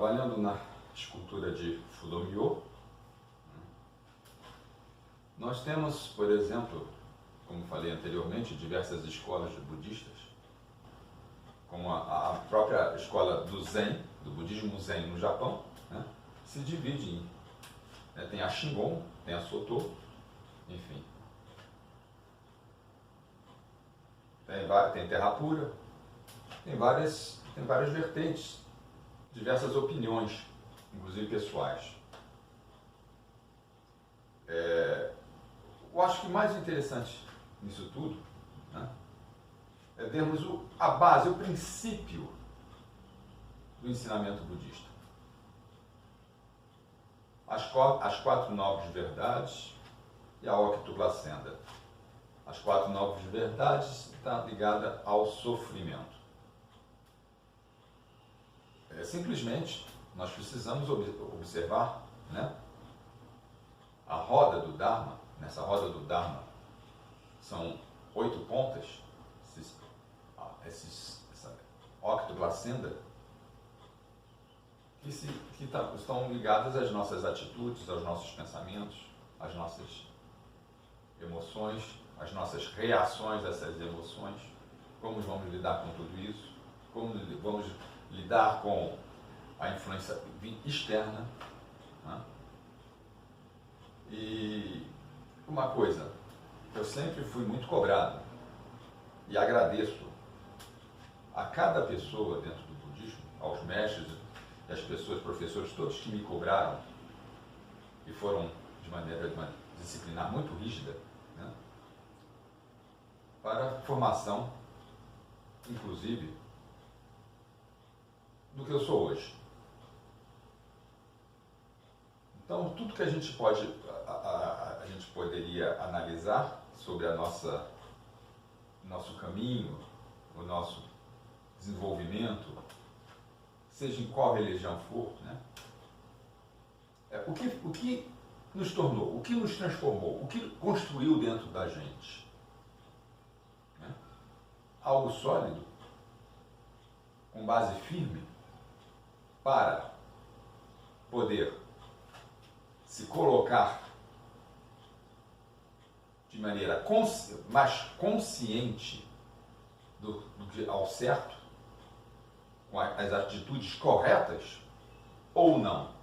trabalhando na escultura de Fulomyō, nós temos, por exemplo, como falei anteriormente, diversas escolas budistas, como a própria escola do Zen, do budismo Zen no Japão, né, se divide em, tem a Shingon, tem a Soto, enfim. Tem terra pura, tem várias vertentes, diversas opiniões, inclusive pessoais. Eu acho que o mais interessante nisso tudo, né, é vermos a base, o princípio do ensinamento budista. As 4 nobres verdades e a octuplacenda. As 4 nobres verdades estão ligadas ao sofrimento. Simplesmente, nós precisamos observar, né, a roda do Dharma. Nessa roda do Dharma são 8 pontas, essa octuplacenda, que estão ligadas às nossas atitudes, aos nossos pensamentos, às nossas emoções, às nossas reações a essas emoções, como vamos lidar com tudo isso, como vamos lidar com a influência externa, né? E uma coisa, eu sempre fui muito cobrado e agradeço a cada pessoa dentro do budismo, aos mestres e às pessoas, professores, todos que me cobraram e foram de uma disciplinar muito rígida, né, para a formação, inclusive, do que eu sou hoje. Então, tudo que a gente poderia analisar sobre nosso caminho, o nosso desenvolvimento, seja em qual religião for, né? O que nos tornou, o que nos transformou, o que construiu dentro da gente, né? Algo sólido, com base firme, para poder se colocar de maneira mais consciente ao certo, com as atitudes corretas ou não.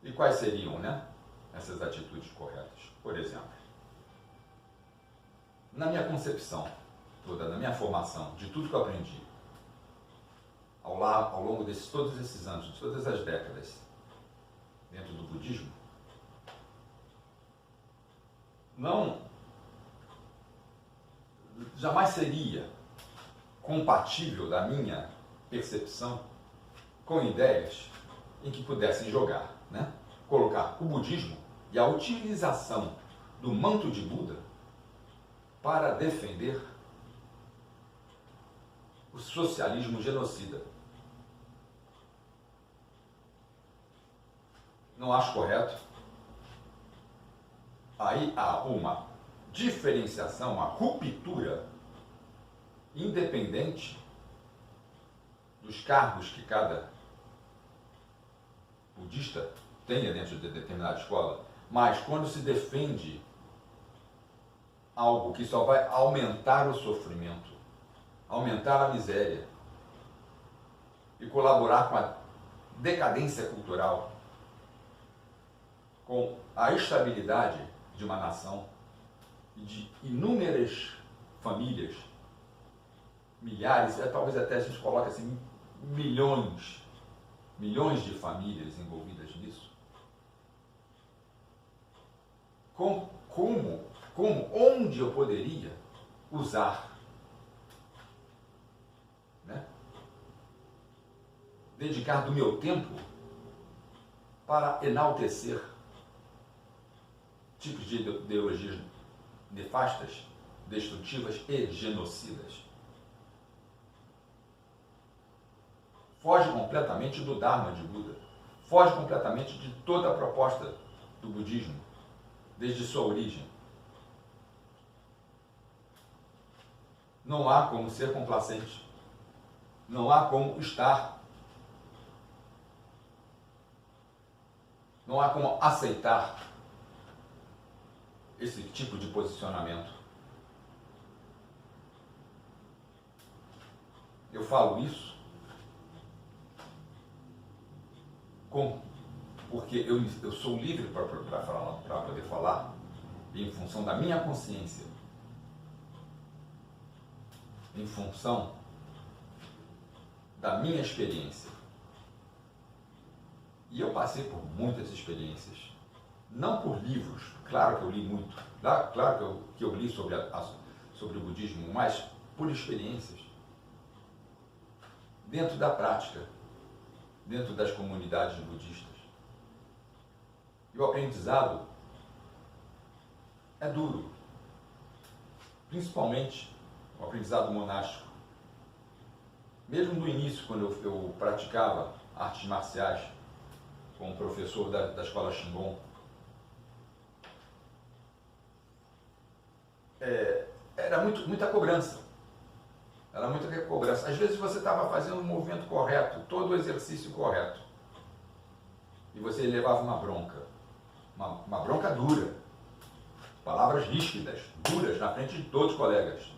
E quais seriam, né, essas atitudes corretas? Por exemplo, na minha concepção toda, na minha formação, de tudo que eu aprendi, ao longo de todos esses anos, de todas as décadas, dentro do budismo, jamais seria compatível da minha percepção com ideias em que pudessem jogar, né, colocar o budismo e a utilização do manto de Buda para defender o socialismo genocida. Não acho correto. Aí há uma diferenciação, uma ruptura independente dos cargos que cada budista tenha dentro de determinada escola, mas quando se defende algo que só vai aumentar o sofrimento, aumentar a miséria e colaborar com a decadência cultural, com a estabilidade de uma nação e de inúmeras famílias, milhares, talvez até a gente coloque assim, milhões de famílias envolvidas nisso. Onde eu poderia usar, né, dedicar do meu tempo para enaltecer tipos de ideologias nefastas, destrutivas e genocidas. Foge completamente do Dharma de Buda, foge completamente de toda a proposta do budismo, desde sua origem. Não há como ser complacente, não há como estar Não há como aceitar esse tipo de posicionamento. Eu falo isso porque eu sou livre para poder falar em função da minha consciência, em função da minha experiência. E eu passei por muitas experiências, não por livros, claro que eu li muito, claro que eu li sobre o budismo, mas por experiências, dentro da prática, dentro das comunidades budistas. E o aprendizado é duro, principalmente o aprendizado monástico. Mesmo no início, quando eu praticava artes marciais com um professor da escola Shingon, era muita cobrança. Era muita cobrança. Às vezes você estava fazendo o movimento correto, todo o exercício correto, e você levava uma bronca. Uma bronca dura. Palavras ríspidas, duras, na frente de todos os colegas.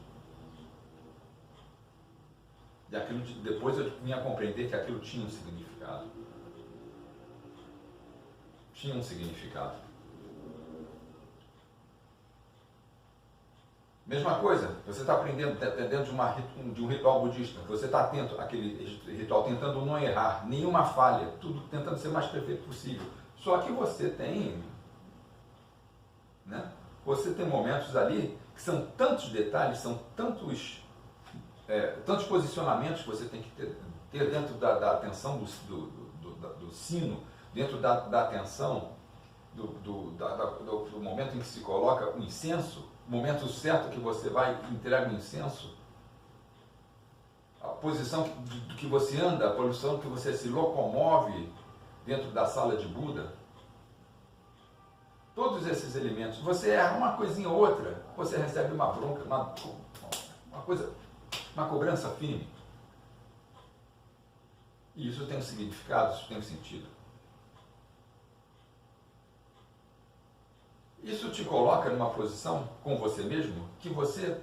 E aquilo, depois eu vim a compreender que aquilo tinha um significado. Tinha um significado. Mesma coisa, você está aprendendo dentro de um ritual budista, você está atento àquele ritual, tentando não errar, nenhuma falha, tudo tentando ser o mais perfeito possível. Só que você tem, né? Você tem momentos ali que são tantos detalhes, são tantos posicionamentos que você tem que ter dentro da atenção do sino, dentro da atenção do momento em que se coloca o incenso, o momento certo que você vai e entrega o incenso, a posição que você anda, a posição que você se locomove dentro da sala de Buda. Todos esses elementos, você erra uma coisinha ou outra, você recebe uma bronca, uma cobrança firme. E isso tem um significado, isso tem um sentido. Isso te coloca numa posição com você mesmo que você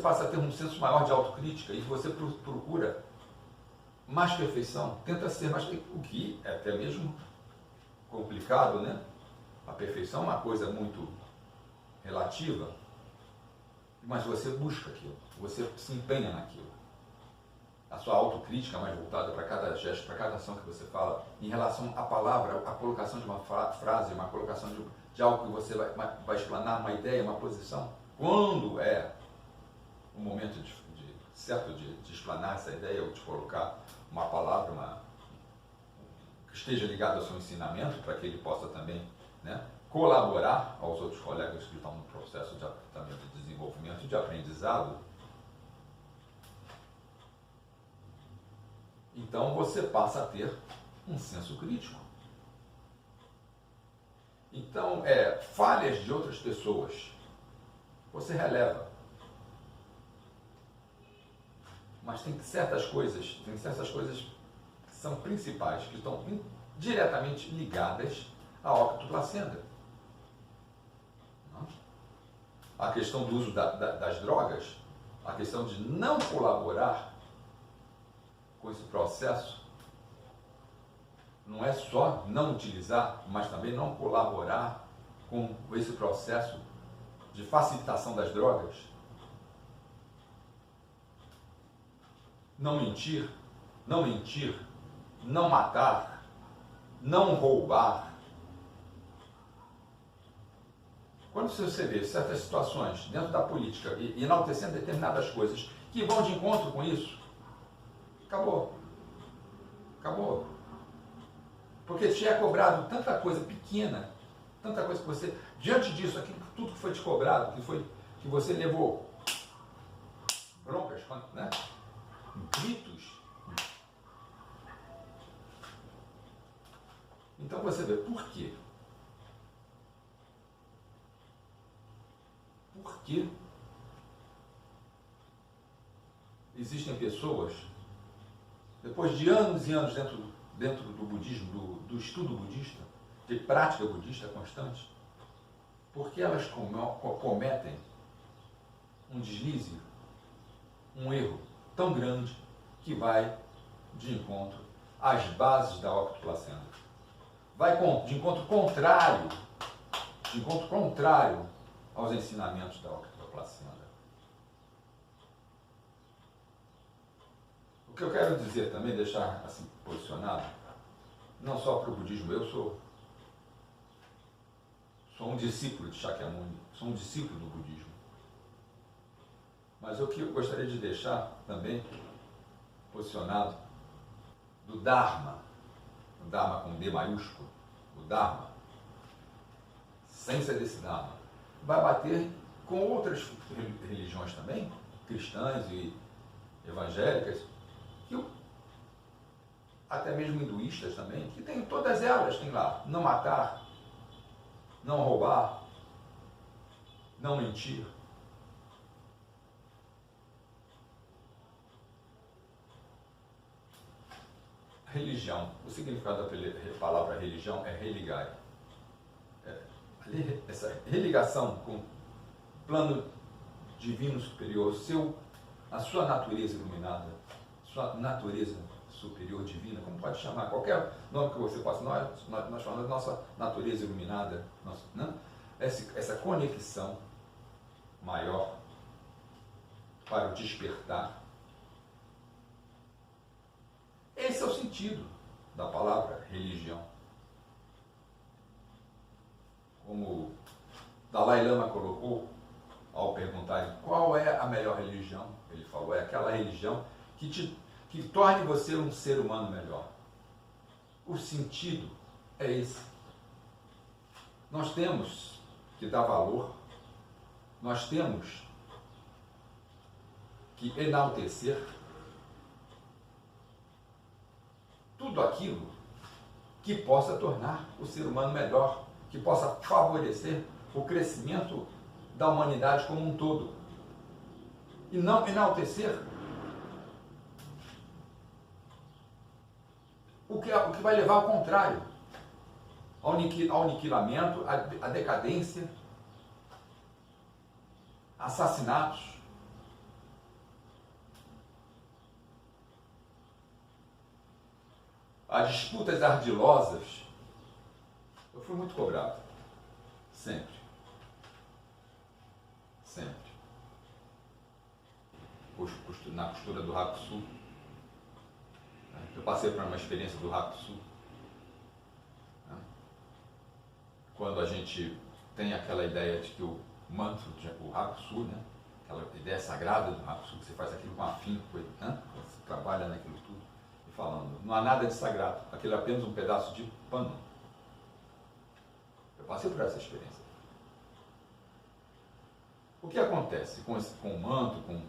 passa a ter um senso maior de autocrítica e você procura mais perfeição, tenta ser mais, o que é até mesmo complicado, né? A perfeição é uma coisa muito relativa, mas você busca aquilo, você se empenha naquilo. A sua autocrítica é mais voltada para cada gesto, para cada ação que você fala, em relação à palavra, a colocação de uma frase, uma colocação de algo que você vai explanar, uma ideia, uma posição. Quando é o momento certo de explanar essa ideia ou de colocar uma palavra, que esteja ligado ao seu ensinamento, para que ele possa também, né, colaborar aos outros colegas que estão no processo também de desenvolvimento, de aprendizado. Então você passa a ter um senso crítico. Então, falhas de outras pessoas, você releva. Mas tem certas coisas que são principais, que estão diretamente ligadas à octoplacenta. A questão do uso das drogas, a questão de não colaborar com esse processo, não é só não utilizar, mas também não colaborar com esse processo de facilitação das drogas. Não mentir, não matar, não roubar. Quando você vê certas situações dentro da política e enaltecendo determinadas coisas que vão de encontro com isso, acabou. Porque te é cobrado tanta coisa pequena, tanta coisa que você, diante disso, aquilo, tudo que foi te cobrado, que você levou broncas, né? Gritos. Então você vê, por quê? Por que existem pessoas, depois de anos e anos dentro dentro do budismo, do estudo budista, de prática budista constante, porque elas cometem um deslize, um erro tão grande que vai de encontro às bases da octoplacenta. Vai de encontro contrário aos ensinamentos da octoplacenta. O que eu quero dizer também, deixar assim posicionado, não só para o budismo, eu sou um discípulo de Shakyamuni, sou um discípulo do budismo. Mas o que eu gostaria de deixar também posicionado do Dharma, o Dharma com D maiúsculo, o Dharma, sem ser desse Dharma, vai bater com outras religiões também, cristãs e evangélicas, até mesmo hinduístas também, que tem todas elas, tem lá, não matar, não roubar, não mentir. Religião, o significado da palavra religião é religar. Essa religação com o plano divino superior, a sua natureza iluminada, sua natureza superior divina, como pode chamar, qualquer nome que você possa, nós falamos da nossa natureza iluminada, essa conexão maior para o despertar. Esse é o sentido da palavra religião. Como Dalai Lama colocou ao perguntarem qual é a melhor religião, ele falou, é aquela religião que torne você um ser humano melhor. O sentido é esse. Nós temos que dar valor, nós temos que enaltecer tudo aquilo que possa tornar o ser humano melhor, que possa favorecer o crescimento da humanidade como um todo. E não enaltecer o que vai levar ao contrário, ao aniquilamento, à decadência, assassinatos. As disputas ardilosas. Eu fui muito cobrado. Sempre. Sempre. Na costura do Hakusu. Eu passei por uma experiência do Hakusu. Quando a gente tem aquela ideia de que o manto, o Hakusu, aquela ideia sagrada do Hakusu, que você faz aquilo com afinco, você trabalha naquilo tudo. Falando, não há nada de sagrado, aquilo é apenas um pedaço de pano. Eu passei por essa experiência. O que acontece com o manto,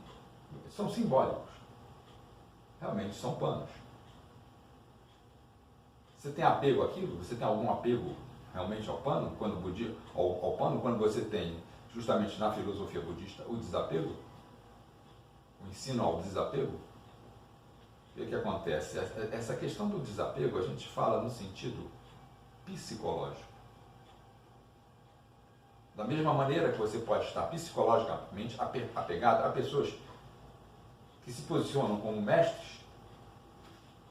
são simbólicos. Realmente são panos. Você tem apego àquilo? Você tem algum apego realmente ao pano? Ao pano, quando você tem, justamente na filosofia budista, o desapego? O ensino ao desapego? O que acontece? Essa questão do desapego, a gente fala no sentido psicológico. Da mesma maneira que você pode estar psicologicamente apegado a pessoas que se posicionam como mestres,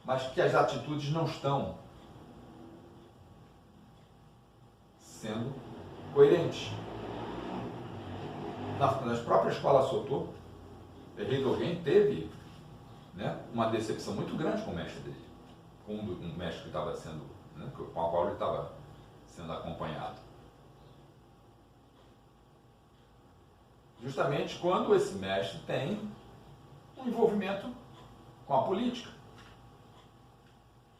mas que as atitudes não estão sendo coerentes. Na própria escola Soto, Heidogen teve uma decepção muito grande com o mestre dele, com um mestre que estava sendo, com o qual ele estava sendo acompanhado. Justamente quando esse mestre tem um envolvimento com a política,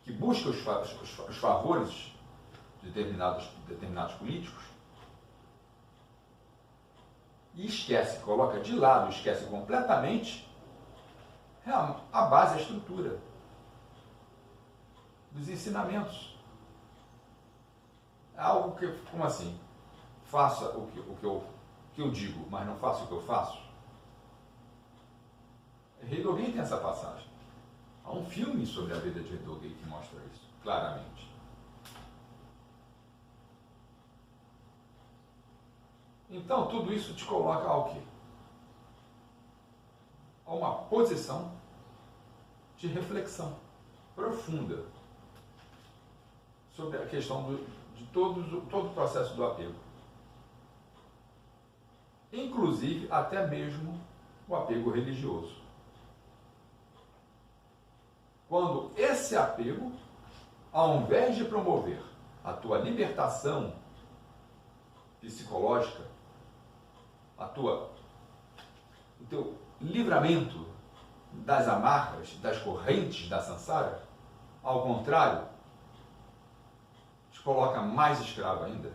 que busca os favores de determinados políticos e coloca de lado, esquece completamente a base, a estrutura dos ensinamentos. É algo que, como assim? Faça o que eu digo, mas não faça o que eu faço. Heidogen tem essa passagem. Há um filme sobre a vida de Dogen que mostra isso, claramente. Então, tudo isso te coloca ao quê? A uma posição de reflexão profunda sobre a questão de todo o processo do apego. Inclusive, até mesmo o apego religioso. Quando esse apego, ao invés de promover a tua libertação psicológica, o teu livramento das amarras, das correntes da samsara, ao contrário, te coloca mais escravo ainda.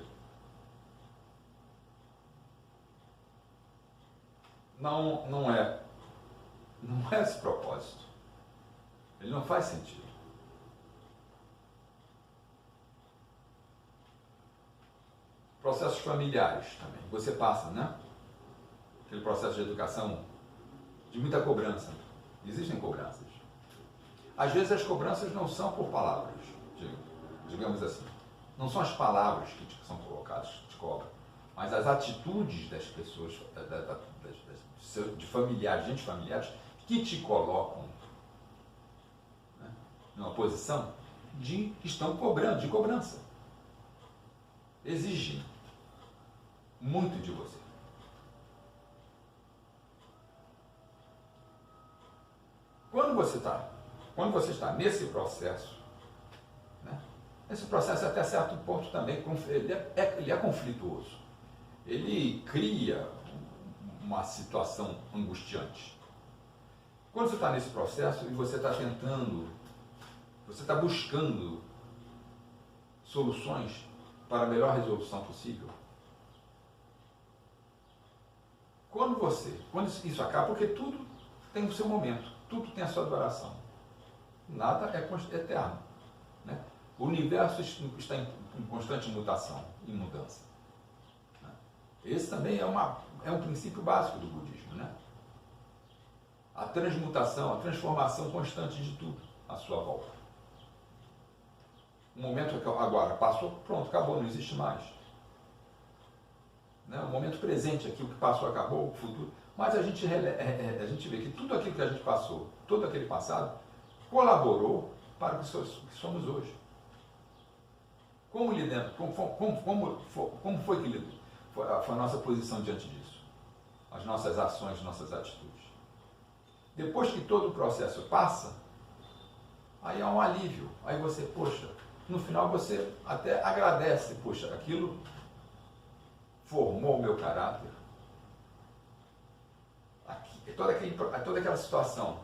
Não é esse propósito. Ele não faz sentido. Processos familiares também. Você passa, né? Aquele processo de educação de muita cobrança. Existem cobranças. Às vezes as cobranças não são por palavras, digamos assim. Não são as palavras que são colocadas, te cobram, mas as atitudes das pessoas, de familiares, gente familiares, que te colocam, né, numa posição que estão cobrando, de cobrança. Exigem muito de você. Quando você está nesse processo, né, esse processo até certo ponto também ele é conflituoso. Ele cria uma situação angustiante. Quando você está nesse processo e você está você está buscando soluções para a melhor resolução possível, quando isso acaba, porque tudo tem o seu momento, tudo tem a sua duração, nada é eterno, né? O universo está em constante mutação e mudança, né? Esse também é um princípio básico do budismo, né? A transmutação, a transformação constante de tudo à sua volta. O momento que agora passou, pronto, acabou, não existe mais. Né? O momento presente aqui, o que passou, acabou, o futuro. Mas a gente vê que tudo aquilo que a gente passou, todo aquele passado, colaborou para o que somos hoje. Como lidamos? Como foi que foi a nossa posição diante disso? As nossas ações, nossas atitudes. Depois que todo o processo passa, aí há um alívio. Aí você, poxa, no final você até agradece, poxa, aquilo formou o meu caráter. Toda aquela situação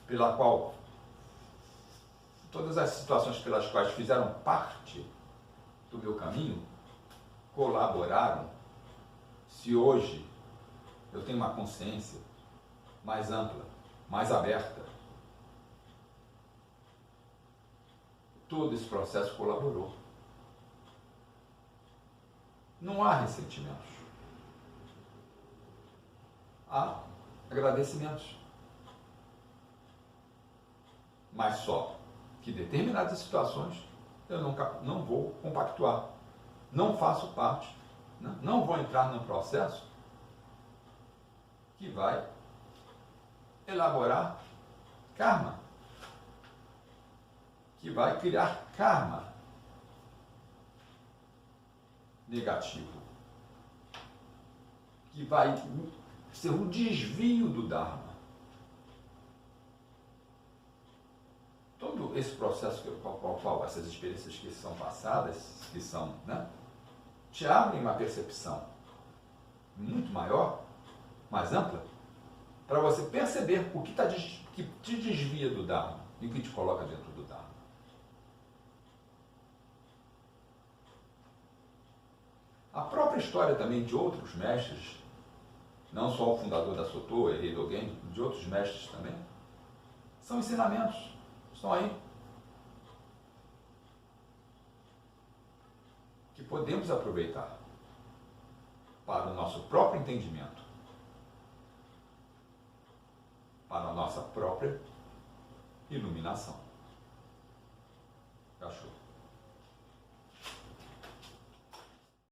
pela qual, todas as situações pelas quais fizeram parte do meu caminho, colaboraram. Se hoje eu tenho uma consciência mais ampla, mais aberta, todo esse processo colaborou. Não há ressentimentos. Há agradecimentos. Mas só que determinadas situações eu não vou compactuar. Não faço parte. Não vou entrar num processo que vai elaborar karma. Que vai criar karma negativo. Que vai ser um desvio do Dharma. Todo esse processo qual essas experiências que são passadas, que são, né, te abrem uma percepção muito maior, mais ampla, para você perceber o que te desvia do Dharma e o que te coloca dentro do Dharma. A própria história também de outros mestres, não só o fundador da Soto, Rei Dogen, de outros mestres também, são ensinamentos, estão aí, que podemos aproveitar para o nosso próprio entendimento, para a nossa própria iluminação.